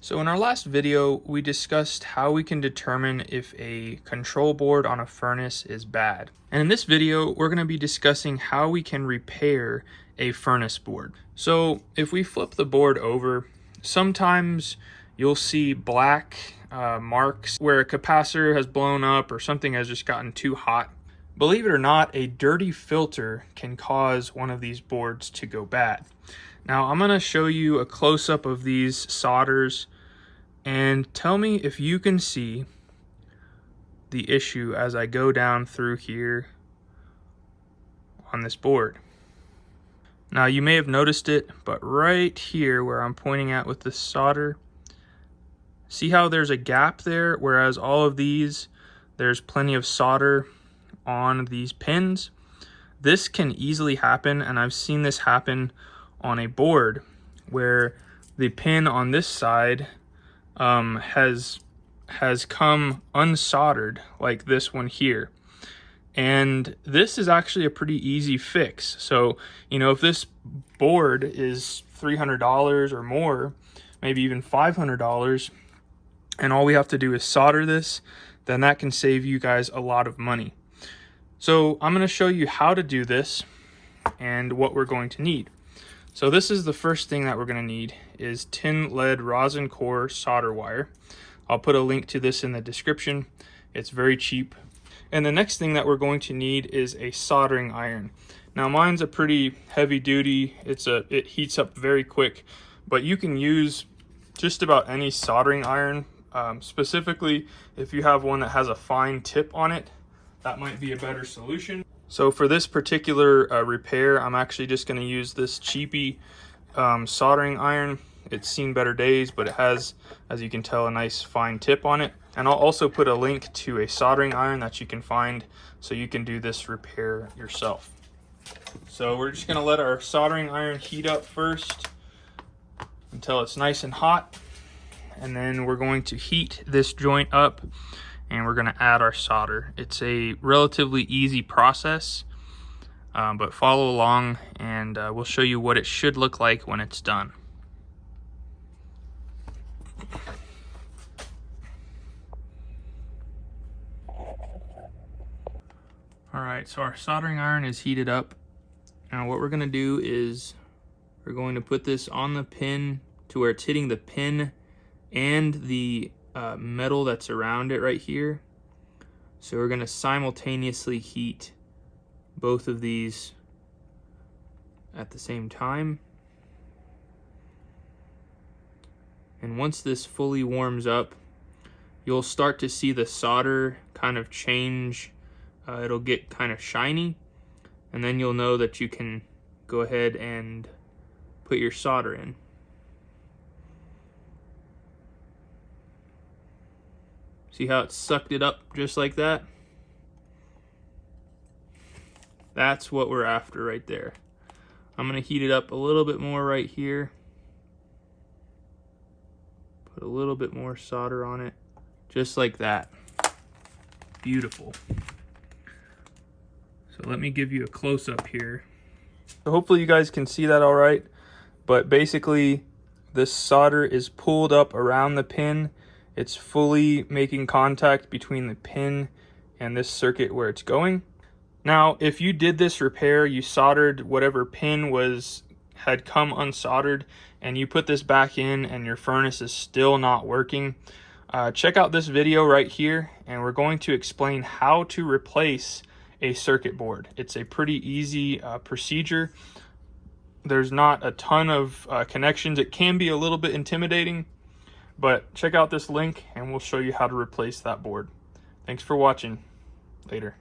So in our last video, we discussed how we can determine if a control board on a furnace is bad. And in this video, we're going to be discussing how we can repair a furnace board. So if we flip the board over, sometimes you'll see black marks where a capacitor has blown up or something has just gotten too hot. Believe it or not, a dirty filter can cause one of these boards to go bad. Now I'm going to show you a close-up of these solders and tell me if you can see the issue as I go down through here on this board. Now you may have noticed it, but right here where I'm pointing at with the solder, see how there's a gap there, whereas all of these, there's plenty of solder on these pins. This can easily happen, and I've seen this happen on a board where the pin on this side has come unsoldered, like this one here. And this is actually a pretty easy fix. So, you know, if this board is $300 or more, maybe even $500, and all we have to do is solder this, then that can save you guys a lot of money. So I'm going to show you how to do this and what we're going to need. So this is the first thing that we're going to need is tin lead rosin core solder wire. I'll put a link to this in the description. It's very cheap. And the next thing that we're going to need is a soldering iron. Now mine's a pretty heavy duty. It heats up very quick, but you can use just about any soldering iron. Specifically, if you have one that has a fine tip on it, that might be a better solution. So for this particular repair, I'm actually just going to use this cheapy soldering iron. It's seen better days, but it has, as you can tell, a nice fine tip on it. And I'll also put a link to a soldering iron that you can find so you can do this repair yourself. So we're just going to let our soldering iron heat up first until it's nice and hot. And then we're going to heat this joint up and we're going to add our solder. It's a relatively easy process, but follow along and we'll show you what it should look like when it's done. Alright, so our soldering iron is heated up. Now what we're going to do is we're going to put this on the pin to where it's hitting the pin and the metal that's around it right here. So we're going to simultaneously heat both of these at the same time. And once this fully warms up, you'll start to see the solder kind of change. It'll get kind of shiny, and then you'll know that you can go ahead and put your solder in. See how it sucked it up just like that? That's what we're after right there. I'm going to heat it up a little bit more right here. Put a little bit more solder on it, just like that. Beautiful. So let me give you a close-up here. So hopefully you guys can see that all right. But basically, this solder is pulled up around the pin. It's fully making contact between the pin and this circuit where it's going. Now, if you did this repair, you soldered whatever pin had come unsoldered, and you put this back in and your furnace is still not working, check out this video right here, and we're going to explain how to replace a circuit board. It's a pretty easy procedure. There's not a ton of connections. It can be a little bit intimidating, but check out this link and we'll show you how to replace that board. Thanks for watching. Later.